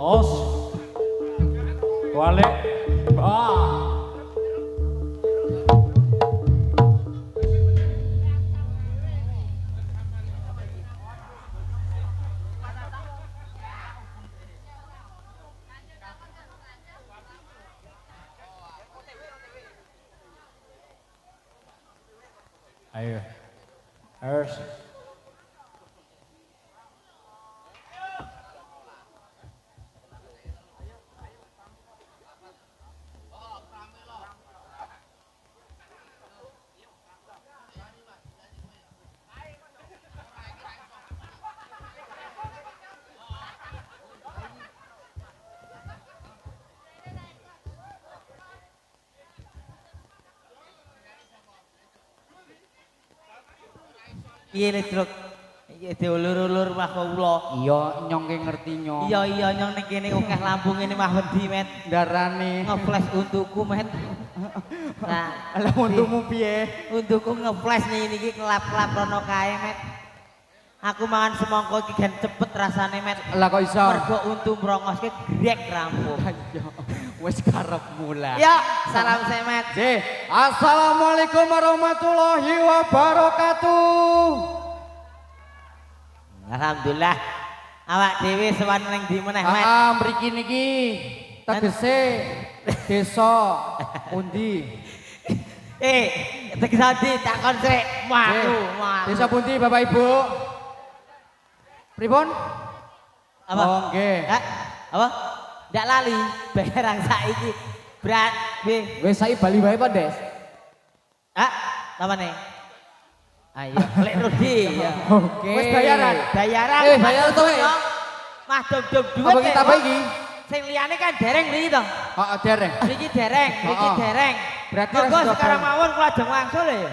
Os. Balik. Ah. Ayo. Harus. Iya Truk. Iya diulur-ulur mah kula. Iya, nyong ki ngerti nyong. Iya nyong ning kene akeh lampu ngene mah wedi met. Darane. Ngeflash untukku met. Nah, Lah untukmu piye? untukku ngeflash nih niki kelap-kelap rono kae met. Aku mangan semangka iki gen cepet rasane met. Lah kok iso? Mergo untu mrongoske grek rampung. Ayo. Wis karepmu lah. Ya, salam semet. Assalamualaikum warahmatullahi wabarakatuh. Alhamdulillah. Awak dhewe sowan ning ndi meneh met? Mriki niki tegese desa pundi? Tegese ndi takon sik. Waduh, Desa pundi Bapak Ibu? Pripun? Apa? Oh, nggih. Apa? Ndak lali barang saiki. Berat, B. Wis saiki bali wae Pak, Des. Apa nih? Ayo, lek Rudi ya. Oke. Wis bayaran. Bayaran. Bayar to ya. Mah dom-dom duit. Apa kita apa iki? Sing liyane kan dereng mriki to. Heeh, dereng. Mriki dereng, mriki dereng. Berarti kok sekarang mawon kula aja wangsul ya.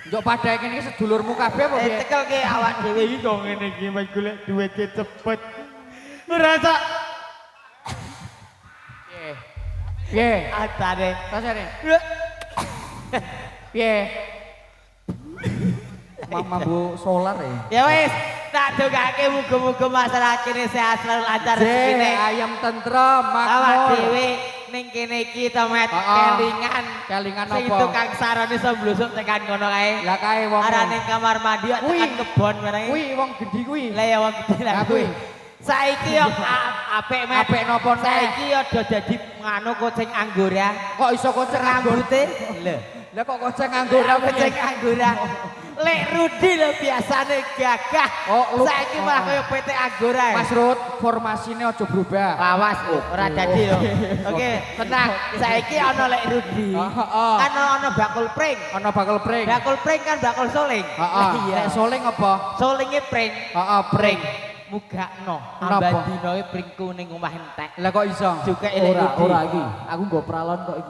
Njok padha kene iki sedulurmu kabeh apa piye? Tekel ke awak dhewe iki kok ngene iki wis golek duwite cepet. Ora sak. Piye? Atane. Tasane. Piye? Mambu solar ya. Ya wis, tak dongake muga-muga masalah kene sehat selalu lancar rezekine. Ayam tentrem, Awak makmur. dhewe ning kene iki to met kelingan. Kelingan Sing apa? tukang sarone iso mblusuk tekan kono kae. Lah kae wong. Arane kamar mandi kok tekan kebon barang. Kuwi wong gedhi kuwi. Lah ya wong gedhe lah kuwi. Saiki yo apik met. Apik napa neh? Saiki yo do dadi nganu kucing anggora. Kok iso kucing Rambute. Lho. Lah kok kucing anggora Kucing anggora. Lek Rudi lho biasane gagah. Saiki malah koyo PT Anggora. Mas Rud, formasinya aja berubah. Awas ora dadi yo. Oke, tenang. Saiki ana lek Rudi. Kan ana bakul pring. Ana bakal pring. Bakul pring kan bakul soling. Nek soling apa? Solinge pring. Pring. Mugakno. Napa? Ambandinoe pringku ning omah entek. Lah kok iso? Juga ora iki. Aku nggo pralon kok iki.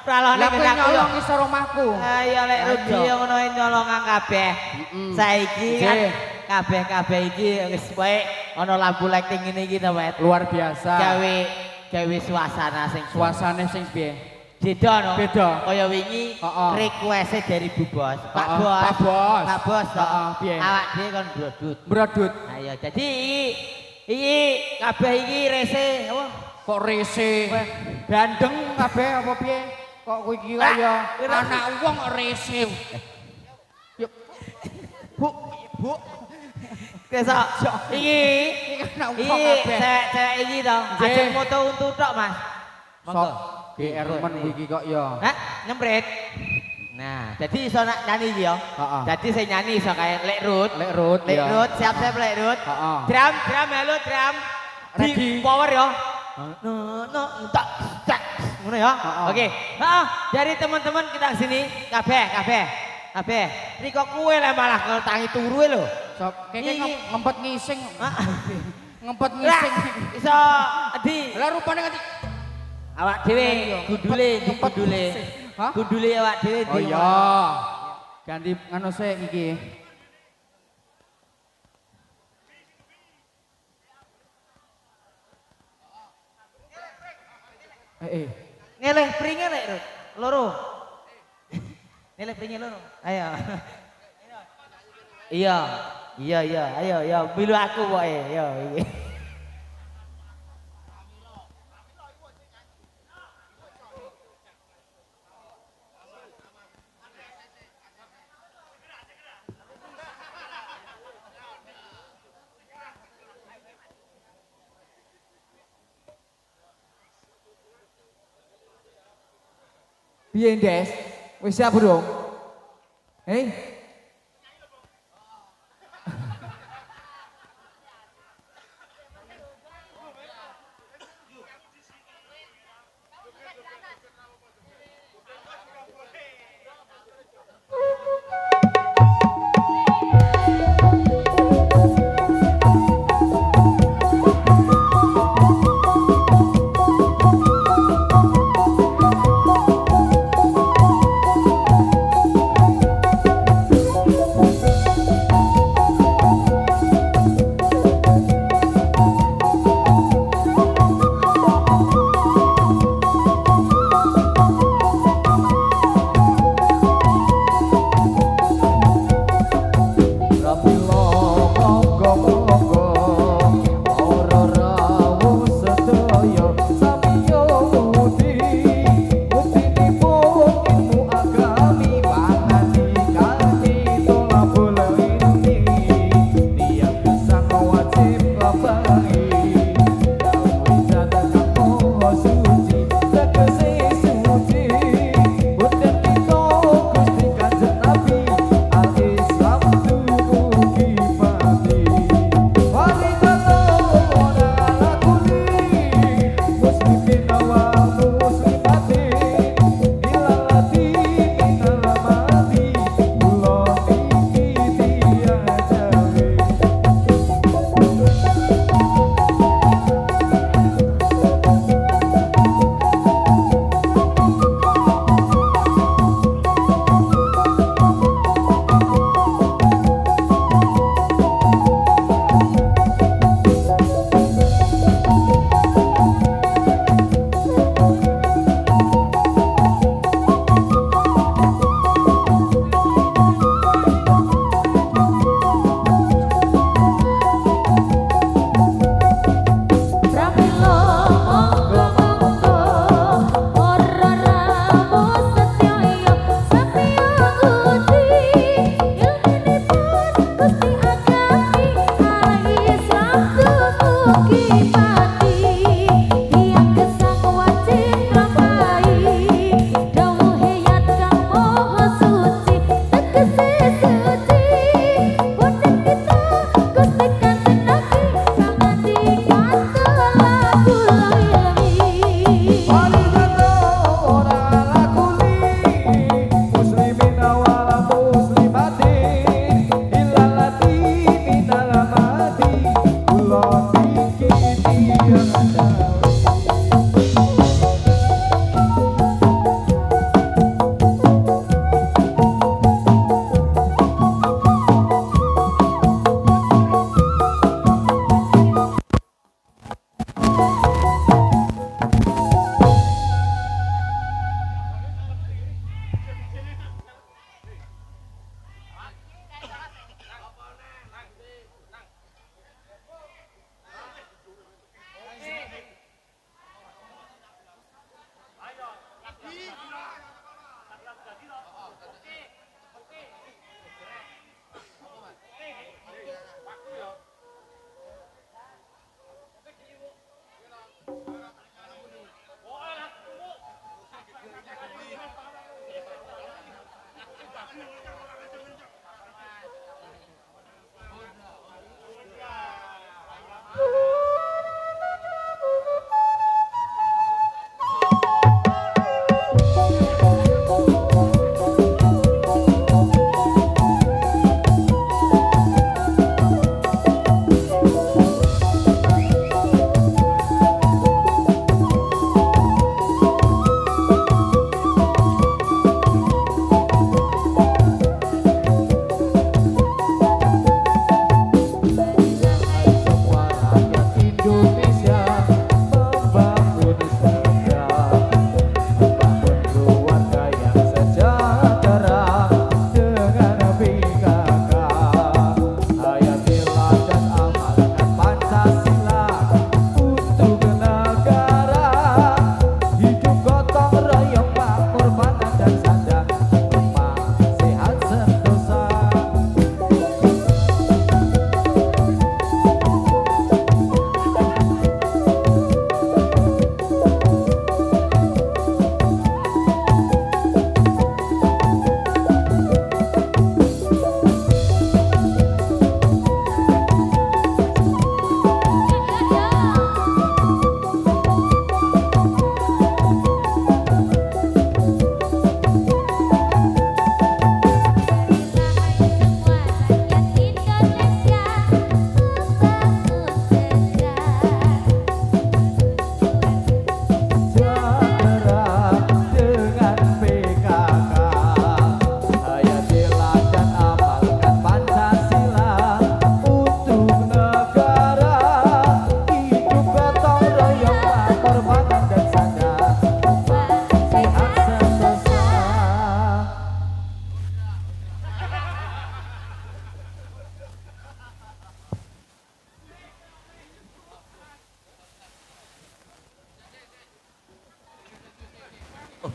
Pralon Lah kowe nyolong isor omahku. Ayo lek Rudi ngono nyolongan kabeh. Saiki kan kabeh-kabeh iki wis wae ana lampu lighting ngene iki to, Wet. Luar biasa. Gawe suasana sing Suasane sing piye? beda no. Beda. Kaya wingi request dari Bu Bos. Pak Bos. Pak Bos. Pak Bos. Piye? Awak dhewe kon brodut. Brodut. Ayo jadi iki kabeh iki rese apa? Kok rese? Gandeng kabeh apa piye? Kok kowe iki kaya anak wong rese. Yuk. Bu. Kesok. Iki anak wong kabeh. Cewek iki to. Ajeng foto untuk tok, Mas. Sok GR men iki kok ya. Nyemprit. Nah, jadi iso nyanyi iki ya. Jadi saya nyanyi iso kayak Lek Rut. Lek Rut. Siap-siap Lek Rut. Heeh. Drum, halo drum. Ready. Di power ya. Tak. Ngono ya. Oke. Dari teman-teman kita sini kabeh. Riko kue lah malah tangi turu lho. Sok kene ngempet ngising. Ngempet ngising. Iso Adi. Lah rupane nganti Awak dhewe gundule, Gundule awak dhewe Oh iya. Ganti nganu sik iki. Ngeleh pringe lek loro. Ngeleh pringe loro. Ayo. Iya, ayo, milu aku pokoke, yo iki. Piye Des? Wis siap durung?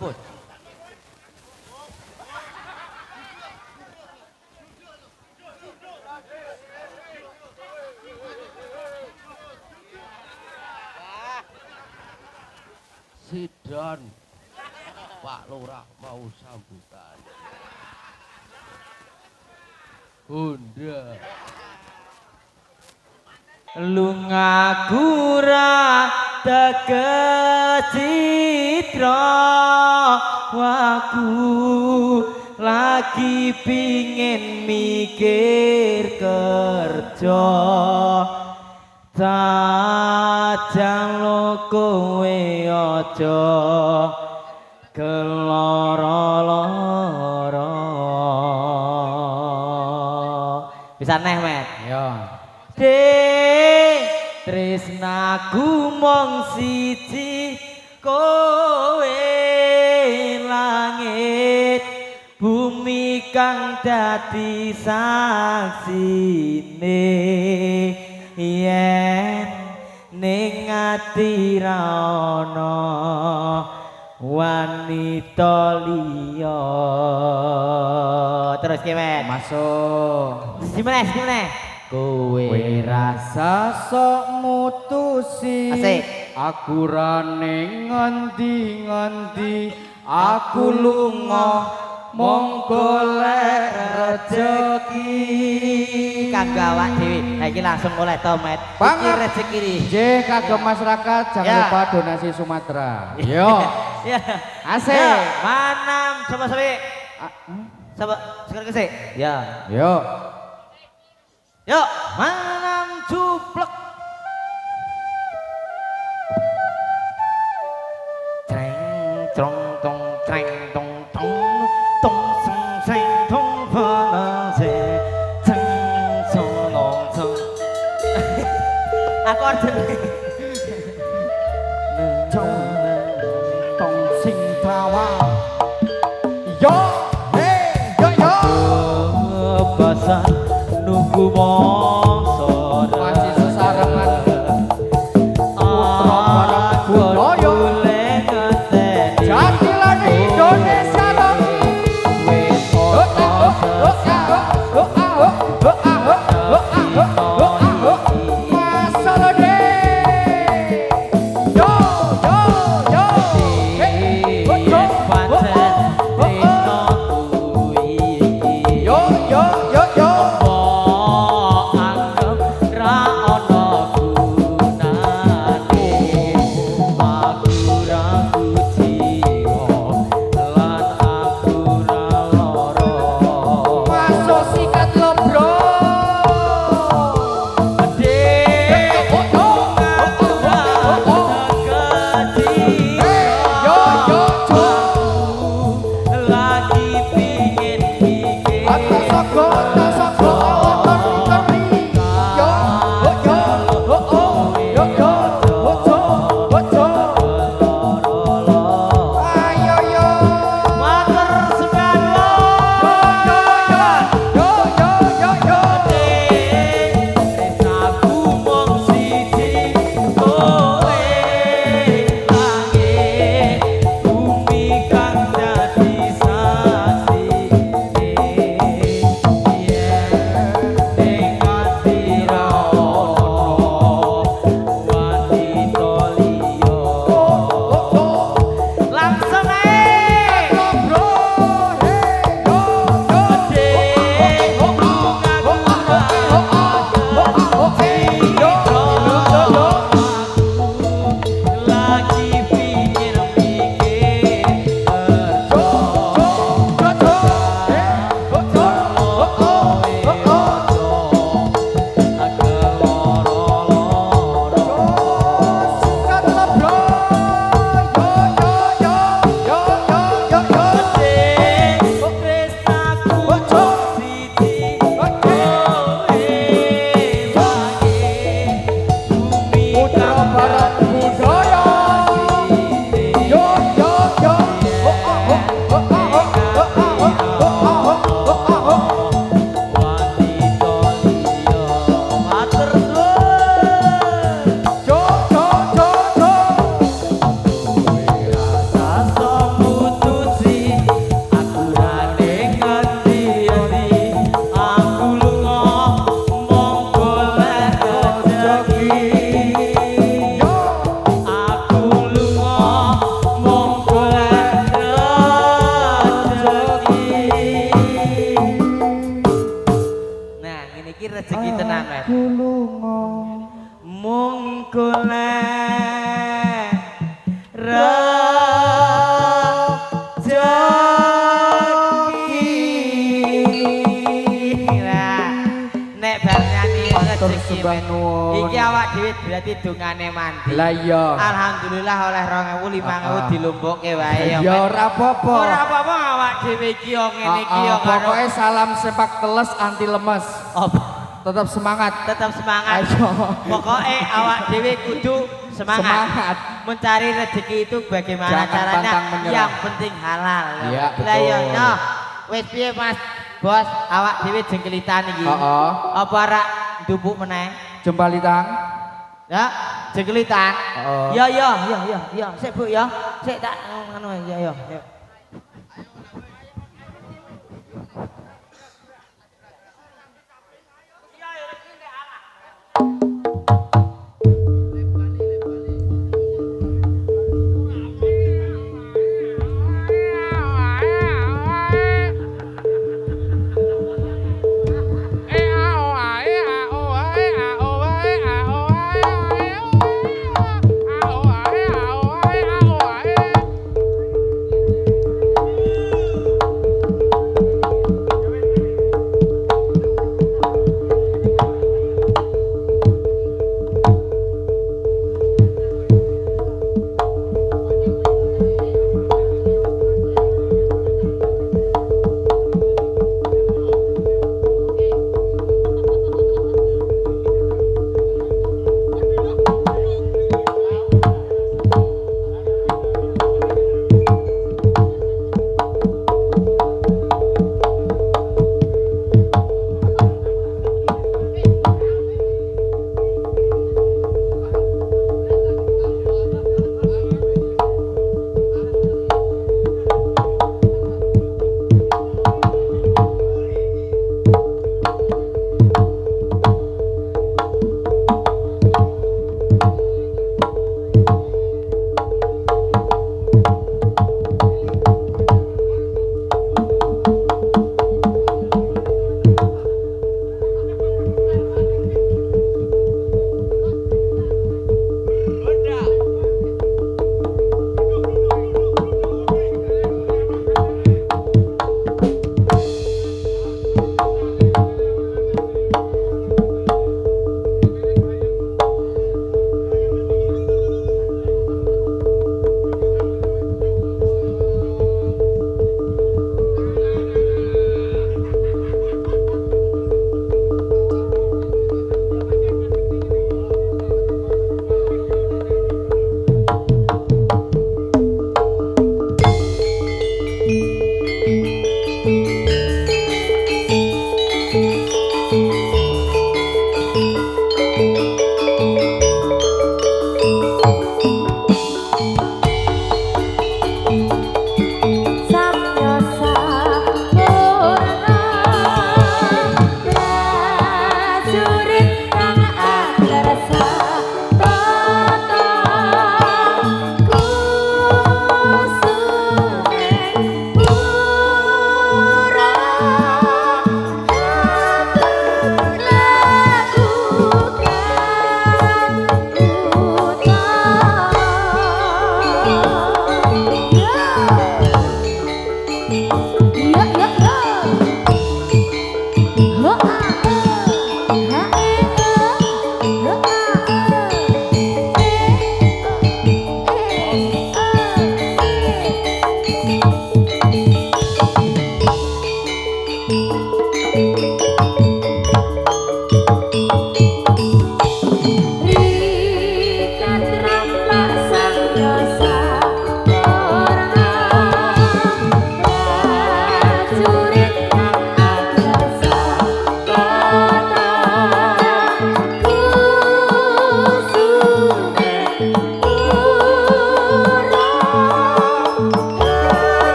Bos. Sidon Pak Lurah mau sambutan. Bunda Lunga gura tekecitra waku lagi pingin mikir kerja tajang lo kowe aja keloro-loro bisa neh met Ya. Tresnaku mong siji kowe langit bumi kang dadi saksine yen ning ati ra ana wanita liya terus kemet Masuk. gimana kowe Rasa sok mutusi Asik. aku rane ngendi-ngendi aku lunga mong golek rejeki kanggo awak dhewe. Ha iki langsung oleh tomet. Iki Banget. rezeki iki. J kagem masyarakat jangan Ya. lupa donasi Sumatera. Yo. Ya. Asik. Ya, manam sapa-sapa? Ah, Sapa sekarang kesik? Ya. Yo. Yuk, manam juplek. Treng trong tong treng tong tong tong sing sing tong panang se treng song long song. Akor jenenge. Tong sing tawa. Yo. Hey, yo yo. Basan nunggu mongso Masih sesarengan. putra bareng budaya. Jadilah Indonesia lagi. Masalah deh. Yo yo yo. Yo yo yo yo. golek rezeki. Lah, nek bar nyanyi rezeki sembah nuwun. iki awak dhewe berarti dongane mandi. Lah iya. Alhamdulillah oleh 2.000 5.000 dilumpukke wae ya. Ya ora apa-apa. Ora apa-apa awak dhewe iki yo ngene iki yo karo Pokoknya salam sepak teles anti lemes. apa Tetap semangat. tetap semangat. Ayo. Pokoknya awak dhewe kudu semangat. Semangat. Mencari rezeki itu bagaimana Jangan caranya? pantang menyerah. Yang penting halal. Iya, Lah ya, betul. no. Wis piye Mas? Bos, awak dhewe jengkelitan iki. Heeh. Apa ora ndupuk meneh? Jembalitang. Ya, jengkelitan. Heeh. Ya. Sik Bu ya. Sik tak ngono ya.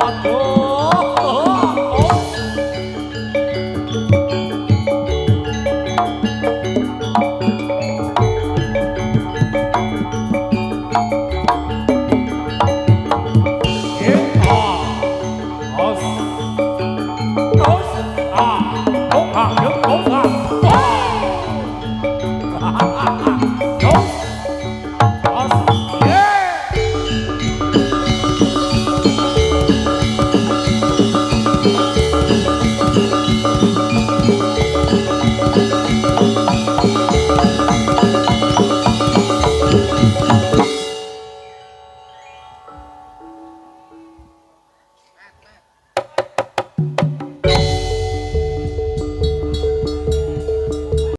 Aduh.